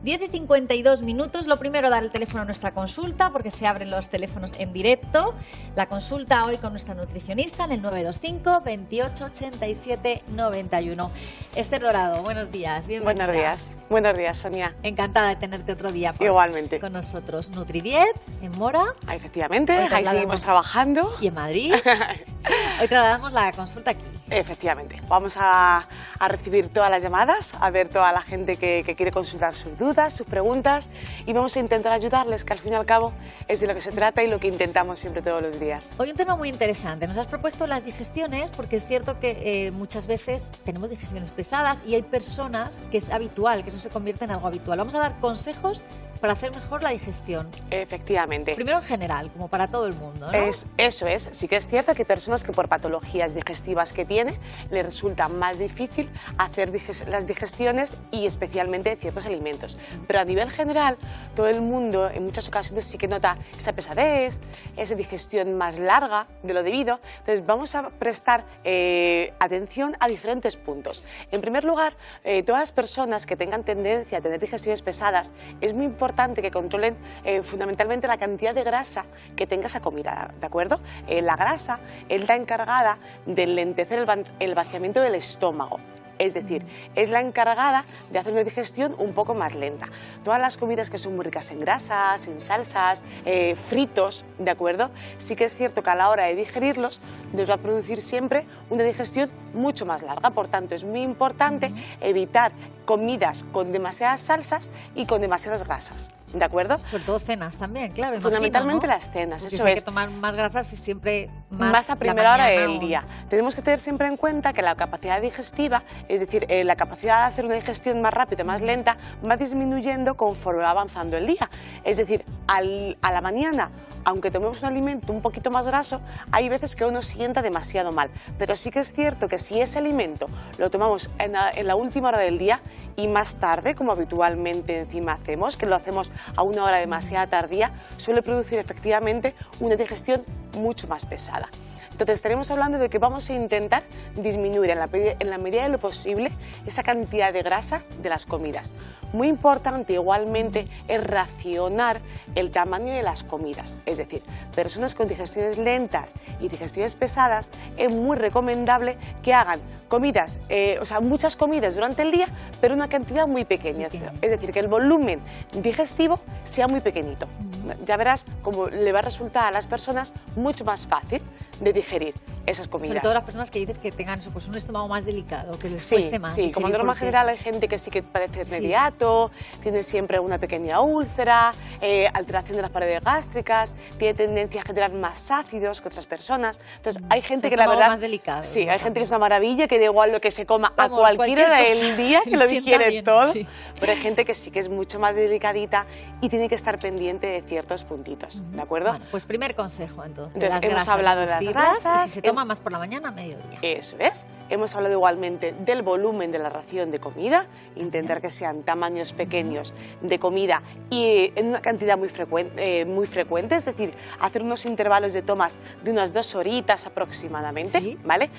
10 y 52 minutos. Lo primero, dar el teléfono a nuestra consulta, porque se abren los teléfonos en directo. La consulta hoy con nuestra nutricionista en el 925 28 87 91. Esther Dorado, buenos días, bienvenida. Buenos días, Sonia. Encantada de tenerte otro día igualmente con nosotros. Nutridiet, en Mora. Efectivamente, ahí seguimos trabajando. Y en Madrid. Hoy trasladamos la consulta aquí. Efectivamente, vamos a recibir todas las llamadas, a ver toda la gente que quiere consultar sus dudas, sus preguntas, y vamos a intentar ayudarles, que al fin y al cabo es de lo que se trata y lo que intentamos siempre todos los días. Hoy un tema muy interesante, nos has propuesto las digestiones, porque es cierto que muchas veces tenemos digestiones pesadas y hay personas que es habitual, que eso se convierte en algo habitual. Vamos a dar consejos para hacer mejor la digestión. Efectivamente. Primero en general, como para todo el mundo, ¿no? Eso es. Sí que es cierto que hay personas que por patologías digestivas que tienen les resulta más difícil hacer las digestiones y especialmente ciertos alimentos. Pero a nivel general, todo el mundo en muchas ocasiones sí que nota esa pesadez, esa digestión más larga de lo debido. Entonces vamos a prestar atención a diferentes puntos. En primer lugar, todas las personas que tengan tendencia a tener digestiones pesadas, es muy importante que controlen fundamentalmente la cantidad de grasa que tenga esa comida, ¿de acuerdo? La grasa es la encargada de lentecer el vaciamiento del estómago. Es decir, es la encargada de hacer una digestión un poco más lenta. Todas las comidas que son muy ricas en grasas, en salsas, fritos, ¿de acuerdo? Sí que es cierto que a la hora de digerirlos nos va a producir siempre una digestión mucho más larga. Por tanto, es muy importante evitar comidas con demasiadas salsas y con demasiadas grasas. ¿De acuerdo? Sobre todo cenas también, claro. Fundamentalmente, imagino, ¿no? Las cenas, porque eso si hay es. que tomar más grasas y siempre más a primera hora del día. Tenemos que tener siempre en cuenta que la capacidad digestiva, es decir, la capacidad de hacer una digestión más rápida, más lenta, va disminuyendo conforme va avanzando el día. Es decir, a la mañana, aunque tomemos un alimento un poquito más graso, hay veces que uno sienta demasiado mal. Pero sí que es cierto que si ese alimento lo tomamos en la última hora del día y más tarde, como habitualmente encima hacemos, que lo hacemos a una hora demasiado tardía, suele producir efectivamente una digestión mucho más pesada. Entonces estaremos hablando de que vamos a intentar disminuir en la medida de lo posible esa cantidad de grasa de las comidas. Muy importante igualmente es racionar el tamaño de las comidas, es decir, personas con digestiones lentas y digestiones pesadas es muy recomendable que hagan comidas, muchas comidas durante el día, pero una cantidad muy pequeña, es decir, que el volumen digestivo sea muy pequeñito. Ya verás cómo le va a resultar a las personas mucho más fácil de digerir esas comidas. Sobre todo las personas que dices que tengan pues, un estómago más delicado, que les cueste más. Sí, como norma general hay gente que sí que padece mediato, tiene siempre una pequeña úlcera, alteración de las paredes gástricas, tiene tendencia a generar más ácidos que otras personas. Entonces hay gente que la verdad... más delicado. Sí, hay gente que es una maravilla, que da igual lo que se coma a cualquier hora del día, que lo digiere bien, todo. Sí. Pero hay gente que sí que es mucho más delicadita y tiene que estar pendiente de ciertos puntitos, ¿de acuerdo? Bueno, pues primer consejo entonces. Hemos hablado de las grasas. Y si se toma más por la mañana, a mediodía. Eso es. Hemos hablado igualmente del volumen de la ración de comida, intentar que sean tamaños pequeños de comida y en una cantidad muy frecuente, es decir, hacer unos intervalos de tomas de unas 2 horitas aproximadamente, ¿vale?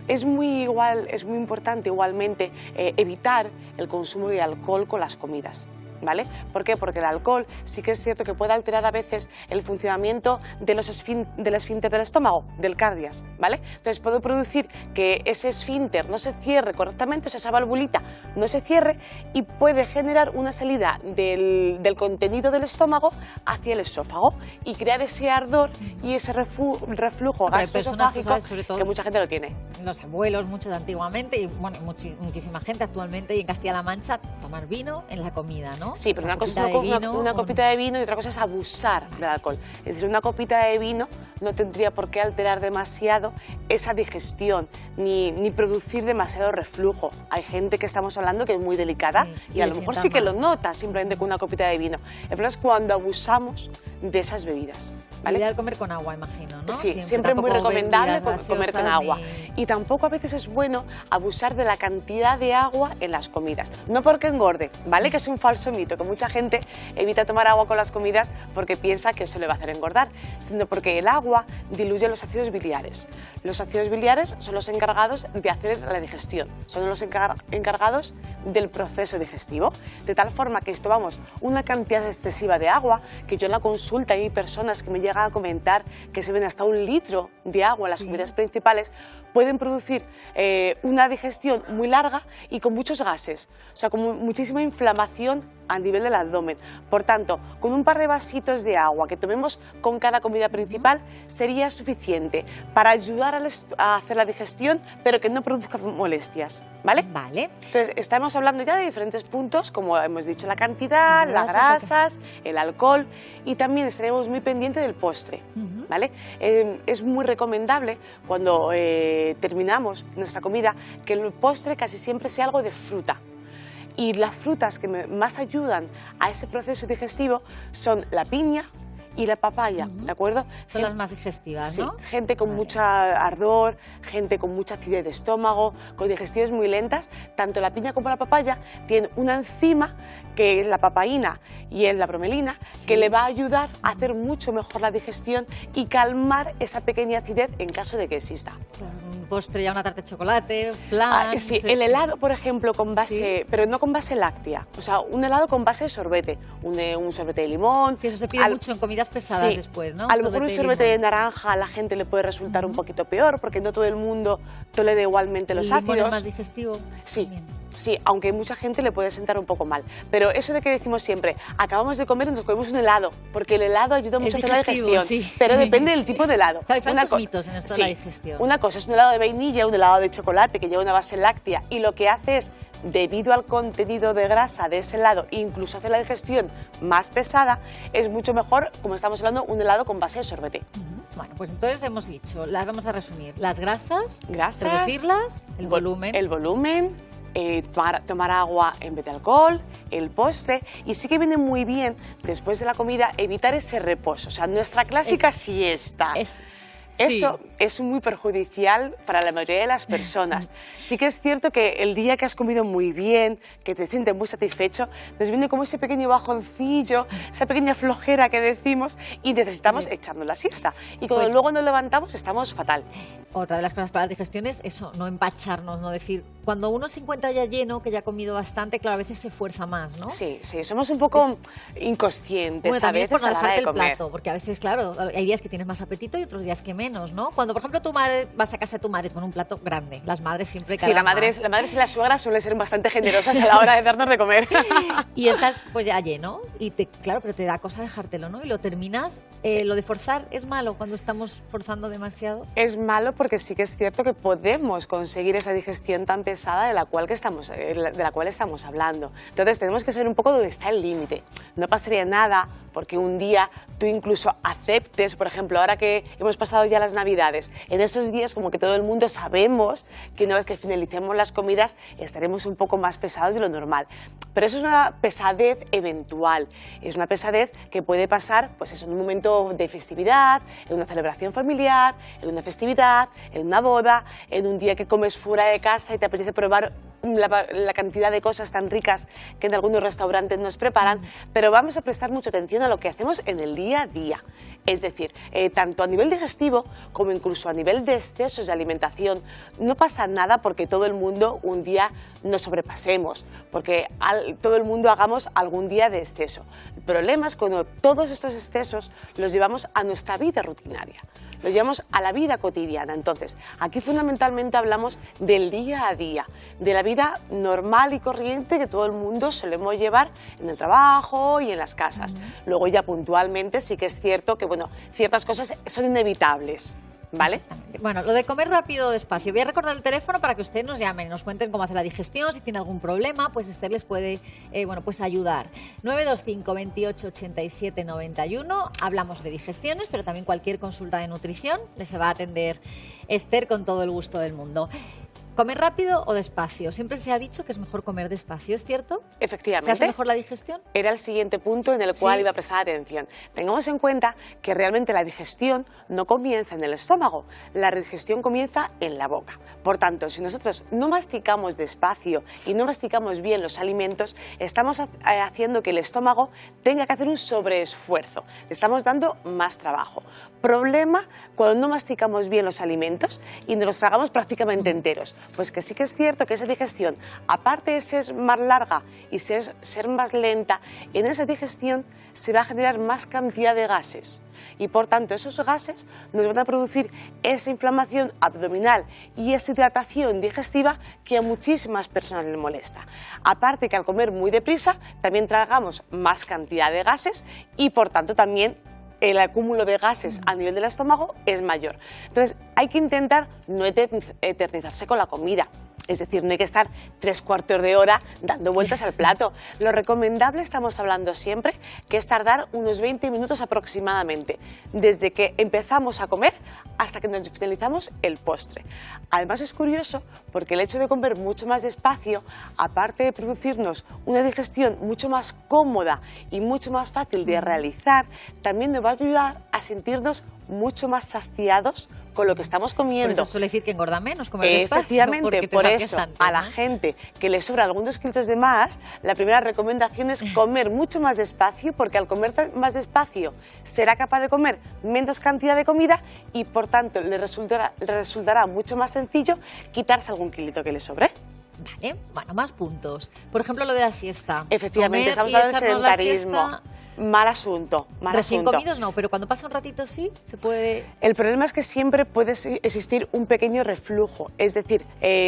Es muy importante igualmente evitar el consumo de alcohol con las comidas. ¿Vale? ¿Por qué? Porque el alcohol sí que es cierto que puede alterar a veces el funcionamiento del esfínter del estómago, del cardias, ¿vale? Entonces puede producir que ese esfínter no se cierre correctamente, o sea, esa valvulita no se cierre y puede generar una salida del contenido del estómago hacia el esófago y crear ese ardor y ese reflujo gastroesofágico que mucha gente lo tiene. Los abuelos, muchos antiguamente y bueno, muchísima gente actualmente y en Castilla-La Mancha tomar vino en la comida, ¿no? Sí, pero una cosa es una copita de vino y otra cosa es abusar del alcohol. Es decir, una copita de vino no tendría por qué alterar demasiado esa digestión ni producir demasiado reflujo. Hay gente que estamos hablando que es muy delicada y a lo mejor sí que lo nota simplemente con una copita de vino. El problema es cuando abusamos de esas bebidas. ¿vale? Ideal comer con agua, imagino, ¿no? Sí, siempre es muy tampoco recomendable bebidas comer con gaseosas agua. Y tampoco a veces es bueno abusar de la cantidad de agua en las comidas. No porque engorde, ¿vale? Que es un falso mito, que mucha gente evita tomar agua con las comidas porque piensa que eso le va a hacer engordar, sino porque el agua diluye los ácidos biliares. Los ácidos biliares son los encargados de hacer la digestión, son los encargados del proceso digestivo, de tal forma que si tomamos una cantidad excesiva de agua, que yo en la consulta hay personas que me llegan a comentar que se ven hasta 1 litro de agua en las comidas principales, pueden producir una digestión muy larga y con muchos gases, o sea, con muchísima inflamación a nivel del abdomen. Por tanto, con un par de vasitos de agua que tomemos con cada comida principal sería suficiente para ayudar a hacer la digestión, pero que no produzca molestias, ¿vale? Vale. Entonces, estamos hablando ya de diferentes puntos, como hemos dicho, la cantidad, las grasas, el alcohol, y también estaremos muy pendientes del postre, ¿vale? Es muy recomendable cuando terminamos nuestra comida que el postre casi siempre sea algo de fruta. Y las frutas que más ayudan a ese proceso digestivo son la piña y la papaya, ¿de acuerdo? Son las más digestivas, ¿no? Sí, gente con mucha ardor, gente con mucha acidez de estómago, con digestiones muy lentas, tanto la piña como la papaya tienen una enzima, que es la papaína y es la bromelina, que le va a ayudar a hacer mucho mejor la digestión y calmar esa pequeña acidez en caso de que exista. Claro, un postre, ya una tarta de chocolate, flan... Sí, el helado, por ejemplo, con base, pero no con base láctea, o sea, un helado con base de sorbete, un sorbete de limón... Sí, eso se pide mucho en comidas pesadas después, ¿no? A lo mejor un sorbete de naranja a la gente le puede resultar un poquito peor, porque no todo el mundo tolera igualmente los ácidos. ¿Es más digestivo? Sí. También. Sí, aunque a mucha gente le puede sentar un poco mal. Pero eso de que decimos siempre, acabamos de comer y nos comemos un helado, porque el helado ayuda mucho a hacer la digestión. Sí. Pero depende del tipo de helado. Hay falsos mitos en esto de la digestión. Una cosa es un helado de vainilla, un helado de chocolate que lleva una base láctea y lo que hace es, debido al contenido de grasa de ese helado, incluso hacer la digestión más pesada, es mucho mejor, como estamos hablando, un helado con base de sorbete. Bueno, pues entonces hemos dicho, las vamos a resumir. Las grasas, reducirlas, el volumen. El volumen. Tomar agua en vez de alcohol, el postre, y sí que viene muy bien después de la comida evitar ese reposo, o sea, nuestra clásica siesta. Eso es muy perjudicial para la mayoría de las personas. Sí que es cierto que el día que has comido muy bien, que te sientes muy satisfecho, nos viene como ese pequeño bajoncillo, esa pequeña flojera que decimos y necesitamos echarnos la siesta. Y cuando luego nos levantamos estamos fatal. Otra de las cosas para la digestión es eso, no empacharnos, no decir, cuando uno se encuentra ya lleno, que ya ha comido bastante, claro, a veces se fuerza más, ¿no? Sí, somos un poco inconscientes a veces por no dejarte el plato, porque a veces, claro, hay días que tienes más apetito y otros días que menos, ¿no? Cuando, por ejemplo, tu madre vas a casa de tu madre con un plato grande, las madres siempre... Sí, la madre y la suegra suelen ser bastante generosas a la hora de darnos de comer. Y estás pues ya lleno, y claro, pero te da cosa dejártelo, ¿no? Y lo terminas. Lo de forzar es malo cuando estamos forzando demasiado. Es malo porque sí que es cierto que podemos conseguir esa digestión tan pesada de la cual estamos hablando. Entonces tenemos que saber un poco dónde está el límite. No pasaría nada porque un día tú incluso aceptes, por ejemplo, ahora que hemos pasado ya las Navidades, en esos días como que todo el mundo sabemos que una vez que finalicemos las comidas estaremos un poco más pesados de lo normal. Pero eso es una pesadez eventual, es una pesadez que puede pasar pues eso, en un momento de festividad, en una celebración familiar, en una festividad, en una boda, en un día que comes fuera de casa y te apetece probar la cantidad de cosas tan ricas que en algunos restaurantes nos preparan, pero vamos a prestar mucha atención a lo que hacemos en el día a día. Es decir, tanto a nivel digestivo como incluso a nivel de excesos de alimentación. No pasa nada porque todo el mundo un día nos sobrepasemos, porque todo el mundo hagamos algún día de exceso. El problema es cuando todos estos excesos los llevamos a nuestra vida rutinaria, los llevamos a la vida cotidiana. Entonces, aquí fundamentalmente hablamos del día a día, de la vida normal y corriente que todo el mundo solemos llevar en el trabajo y en las casas. Luego ya puntualmente sí que es cierto que bueno, ciertas cosas son inevitables, ¿vale? Bueno, lo de comer rápido o despacio. Voy a recordar el teléfono para que ustedes nos llamen y nos cuenten cómo hace la digestión, si tiene algún problema, pues Esther les puede pues ayudar. 925 28 87 91. Hablamos de digestiones, pero también cualquier consulta de nutrición les va a atender Esther con todo el gusto del mundo. ¿Comer rápido o despacio? Siempre se ha dicho que es mejor comer despacio, ¿es cierto? Efectivamente. ¿Se hace mejor la digestión? Era el siguiente punto en el cual iba a prestar atención. Tengamos en cuenta que realmente la digestión no comienza en el estómago, la digestión comienza en la boca. Por tanto, si nosotros no masticamos despacio y no masticamos bien los alimentos, estamos haciendo que el estómago tenga que hacer un sobreesfuerzo. Le estamos dando más trabajo. Problema cuando no masticamos bien los alimentos y nos los tragamos prácticamente enteros. Pues que sí que es cierto que esa digestión, aparte de ser más larga y ser más lenta, en esa digestión se va a generar más cantidad de gases. Y por tanto esos gases nos van a producir esa inflamación abdominal y esa hidratación digestiva que a muchísimas personas les molesta. Aparte que al comer muy deprisa también tragamos más cantidad de gases y por tanto también el acúmulo de gases a nivel del estómago es mayor. Entonces hay que intentar no eternizarse con la comida. Es decir, no hay que estar 3/4 de hora dando vueltas al plato. Lo recomendable, estamos hablando siempre, que es tardar unos 20 minutos aproximadamente, desde que empezamos a comer hasta que nos finalizamos el postre. Además es curioso porque el hecho de comer mucho más despacio, aparte de producirnos una digestión mucho más cómoda y mucho más fácil de realizar, también nos va a ayudar a sentirnos mucho más saciados con lo que estamos comiendo. Por eso suele decir que engorda menos comer despacio. Efectivamente, por eso a la gente que le sobran algunos kilos de más, la primera recomendación es comer mucho más despacio, porque al comer más despacio será capaz de comer menos cantidad de comida y por tanto le resultará mucho más sencillo quitarse algún kilito que le sobre. Vale, bueno, más puntos. Por ejemplo, lo de la siesta. Efectivamente, estamos hablando del sedentarismo. Mal asunto, mal Recién asunto. comidos no, pero cuando pasa un ratito sí, se puede... El problema es que siempre puede existir un pequeño reflujo, es decir,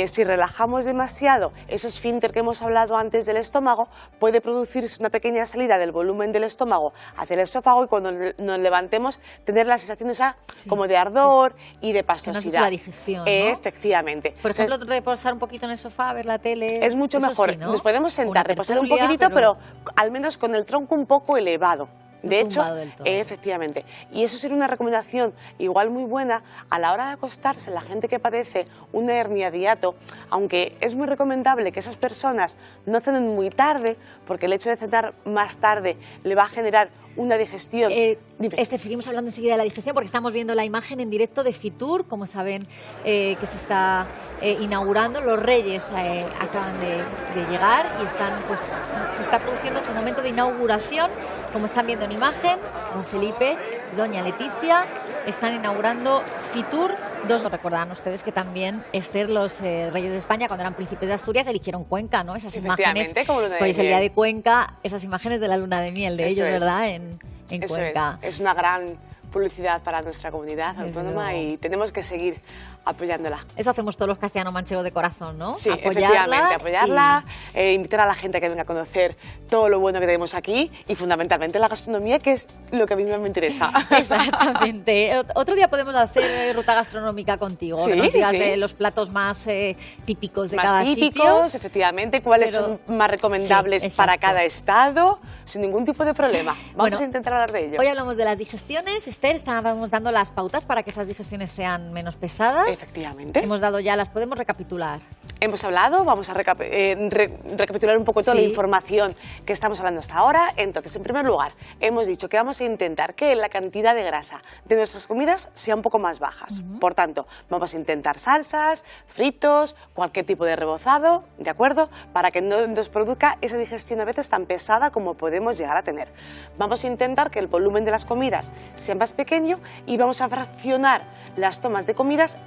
si relajamos demasiado ese esfínter que hemos hablado antes del estómago, puede producirse una pequeña salida del volumen del estómago hacia el esófago y cuando nos levantemos tener la sensación esa como de ardor y de pastosidad. Que no es la digestión, ¿no? Efectivamente. Por ejemplo, reposar un poquito en el sofá, ver la tele... Es mucho mejor. Sí, ¿no? Nos podemos sentar, reposar un poquitito, pero al menos con el tronco un poco elevado. De hecho, efectivamente, y eso sería una recomendación igual muy buena a la hora de acostarse, la gente que padece una hernia de hiato, aunque es muy recomendable que esas personas no cenen muy tarde, porque el hecho de cenar más tarde le va a generar una digestión. Esther, seguimos hablando enseguida de la digestión porque estamos viendo la imagen en directo de Fitur, como saben que se está inaugurando. Los Reyes acaban de llegar y se está produciendo ese momento de inauguración, como están viendo en imagen. Don Felipe y doña Leticia están inaugurando Fitur. Lo recordarán ustedes que también, Esther, los reyes de España, cuando eran príncipes de Asturias, eligieron Cuenca, ¿no? Esas imágenes, como luna de pues miel. el día de Cuenca, esas imágenes de la luna de miel de Eso ellos, es. ¿verdad? En Cuenca. Es una gran publicidad para nuestra comunidad autónoma y tenemos que seguir apoyándola. Eso hacemos todos los castellano-manchegos de corazón, ¿no? Sí, efectivamente, apoyarla, invitar a la gente a que venga a conocer todo lo bueno que tenemos aquí y fundamentalmente la gastronomía, que es lo que a mí más me interesa. Exactamente. Otro día podemos hacer ruta gastronómica contigo, sí, que nos digas los platos más típicos de cada típicos, sitio. Efectivamente, cuáles son más recomendables para cada estado, sin ningún tipo de problema. Vamos a intentar hablar de ello. Hoy hablamos de las digestiones. Esther, estábamos dando las pautas para que esas digestiones sean menos pesadas. Efectivamente. Hemos dado ya, las podemos recapitular. Hemos hablado, vamos a recapitular un poco toda la información que estamos hablando hasta ahora. Entonces, en primer lugar, hemos dicho que vamos a intentar que la cantidad de grasa de nuestras comidas sea un poco más bajas. Por tanto, vamos a intentar salsas, fritos, cualquier tipo de rebozado, ¿de acuerdo? Para que no nos produzca esa digestión a veces tan pesada como podemos llegar a tener. Vamos a intentar que el volumen de las comidas sea más pequeño y vamos a fraccionar las tomas de comidas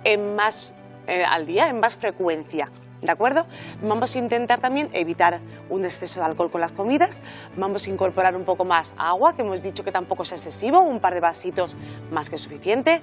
al día, en más frecuencia, ¿de acuerdo? Vamos a intentar también evitar un exceso de alcohol con las comidas, vamos a incorporar un poco más agua, que hemos dicho que tampoco es excesivo, un par de vasitos más que suficiente.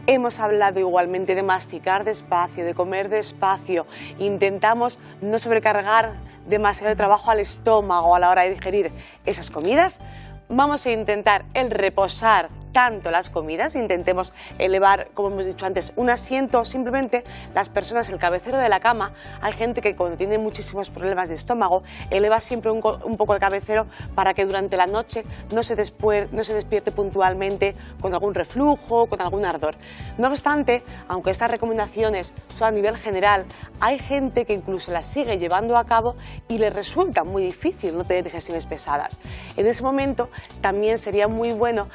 Hemos hablado igualmente de masticar despacio, de comer despacio, intentamos no sobrecargar demasiado de trabajo al estómago a la hora de digerir esas comidas. Vamos a intentar el reposar tanto las comidas, intentemos elevar, como hemos dicho antes, un asiento, simplemente las personas, el cabecero de la cama. Hay gente que cuando tiene muchísimos problemas de estómago eleva siempre un poco el cabecero para que durante la noche no se despierte puntualmente con algún reflujo, con algún ardor. No obstante, aunque estas recomendaciones son a nivel general, hay gente que incluso las sigue llevando a cabo y le resulta muy difícil no tener digestiones pesadas. En ese momento también sería muy bueno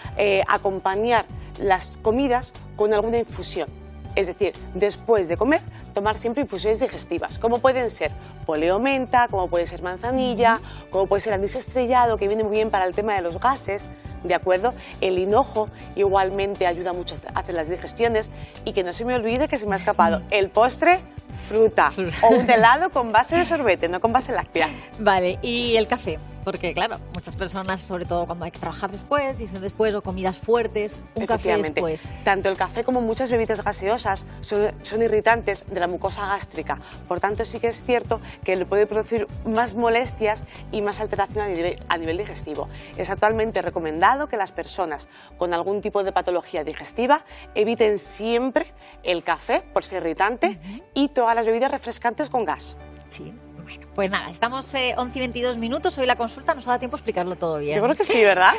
acompañar las comidas con alguna infusión. Es decir, después de comer, tomar siempre infusiones digestivas, como pueden ser poleo menta, como puede ser manzanilla, como puede ser anís estrellado, que viene muy bien para el tema de los gases, ¿de acuerdo? El hinojo igualmente ayuda mucho a hacer las digestiones. Y que no se me olvide, que se me ha escapado, el postre, fruta o un helado con base de sorbete, no con base láctea. Vale, y el café, porque claro, muchas personas, sobre todo cuando hay que trabajar después, dicen después, o comidas fuertes, un café después. Tanto el café como muchas bebidas gaseosas son irritantes de la mucosa gástrica, por tanto sí que es cierto que le puede producir más molestias y más alteración a nivel digestivo. Es actualmente recomendado que las personas con algún tipo de patología digestiva eviten siempre el café por ser irritante y todas las bebidas refrescantes con gas. Sí. Bueno, pues nada, estamos 11 y 22 minutos, hoy la consulta nos ha dado tiempo a explicarlo todo bien. Yo creo que sí, ¿verdad?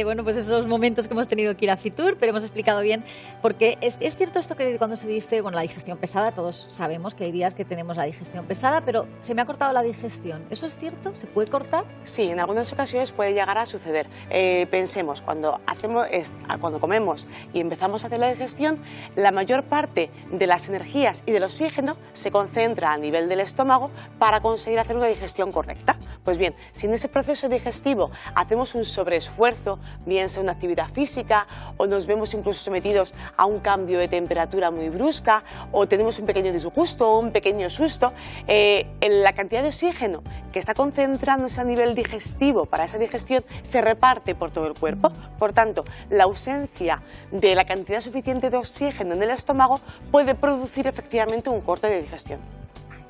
Bueno, pues esos momentos que hemos tenido que ir a Fitur, pero hemos explicado bien, porque es cierto esto que cuando se dice, bueno, la digestión pesada, todos sabemos que hay días que tenemos la digestión pesada, pero se me ha cortado la digestión. ¿Eso es cierto? ¿Se puede cortar? Sí, en algunas ocasiones puede llegar a suceder. Pensemos, cuando comemos y empezamos a hacer la digestión, la mayor parte de las energías y del oxígeno se concentra a nivel del estómago para conseguir hacer una digestión correcta. Pues bien, si en ese proceso digestivo hacemos un sobreesfuerzo, bien sea una actividad física o nos vemos incluso sometidos a un cambio de temperatura muy brusca o tenemos un pequeño disgusto o un pequeño susto, la cantidad de oxígeno que está concentrándose a nivel digestivo para esa digestión se reparte por todo el cuerpo. Por tanto, la ausencia de la cantidad suficiente de oxígeno en el estómago puede producir efectivamente un corte de digestión.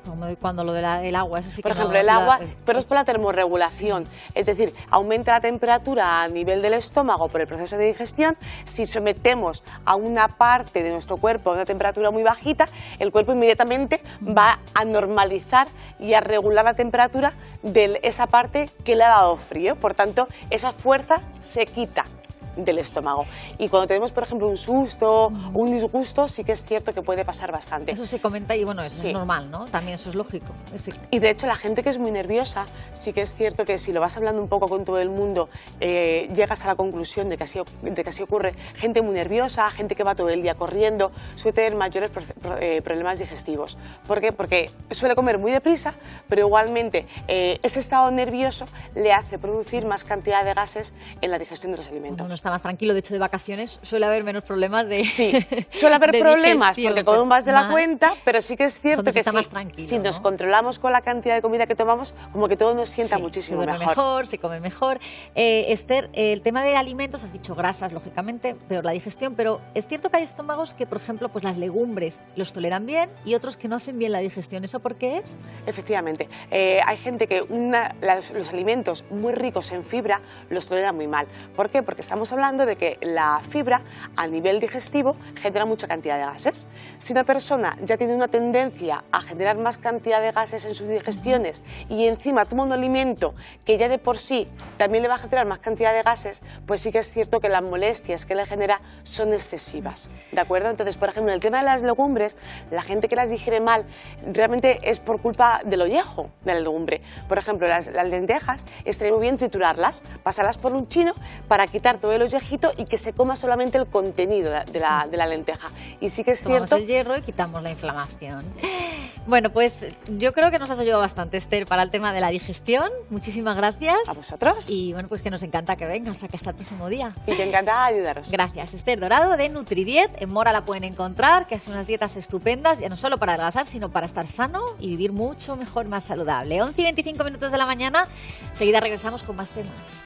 Como cuando lo del agua, eso sí que por ejemplo, el agua, pero es por la termorregulación, es decir, aumenta la temperatura a nivel del estómago por el proceso de digestión. Si sometemos a una parte de nuestro cuerpo a una temperatura muy bajita, el cuerpo inmediatamente va a normalizar y a regular la temperatura de esa parte que le ha dado frío, por tanto, esa fuerza se quita del estómago. Y cuando tenemos, por ejemplo, un susto, un disgusto, sí que es cierto que puede pasar bastante. Eso se comenta y bueno, eso es normal, ¿no? También eso es lógico. Y de hecho la gente que es muy nerviosa, sí que es cierto que si lo vas hablando un poco con todo el mundo, llegas a la conclusión de que así ocurre. Gente muy nerviosa, gente que va todo el día corriendo, suele tener mayores problemas digestivos. ¿Por qué? Porque suele comer muy deprisa, pero igualmente ese estado nervioso le hace producir más cantidad de gases en la digestión de los alimentos. Está más tranquilo, de hecho de vacaciones suele haber menos problemas de Sí, suele haber problemas porque comemos más de la cuenta, pero sí que es cierto que si nos controlamos con la cantidad de comida que tomamos, como que todo nos sienta muchísimo mejor. Se come mejor. Esther, el tema de alimentos, has dicho grasas, lógicamente, peor la digestión, pero es cierto que hay estómagos que, por ejemplo, pues las legumbres los toleran bien y otros que no hacen bien la digestión. ¿Eso por qué es? Efectivamente, hay gente que los alimentos muy ricos en fibra los tolera muy mal. ¿Por qué? Porque estamos hablando de que la fibra a nivel digestivo genera mucha cantidad de gases. Si una persona ya tiene una tendencia a generar más cantidad de gases en sus digestiones y encima toma un alimento que ya de por sí también le va a generar más cantidad de gases, pues sí que es cierto que las molestias que le genera son excesivas, ¿de acuerdo? Entonces, por ejemplo, en el tema de las legumbres, la gente que las digiere mal realmente es por culpa del ollejo de la legumbre. Por ejemplo, las lentejas, estaría muy bien triturarlas, pasarlas por un chino para quitar todo el ollejito y que se coma solamente el contenido de la lenteja. Y sí que es cierto... Tomamos el hierro y quitamos la inflamación. Bueno, pues yo creo que nos has ayudado bastante, Esther, para el tema de la digestión. Muchísimas gracias. A vosotros. Y bueno, pues que nos encanta que vengas, o sea, que hasta el próximo día. Y te encanta ayudaros. Gracias, Esther Dorado de Nutridiet. En Mora la pueden encontrar, que hace unas dietas estupendas, ya no solo para adelgazar, sino para estar sano y vivir mucho mejor, más saludable. 11 y 25 minutos de la mañana, enseguida regresamos con más temas.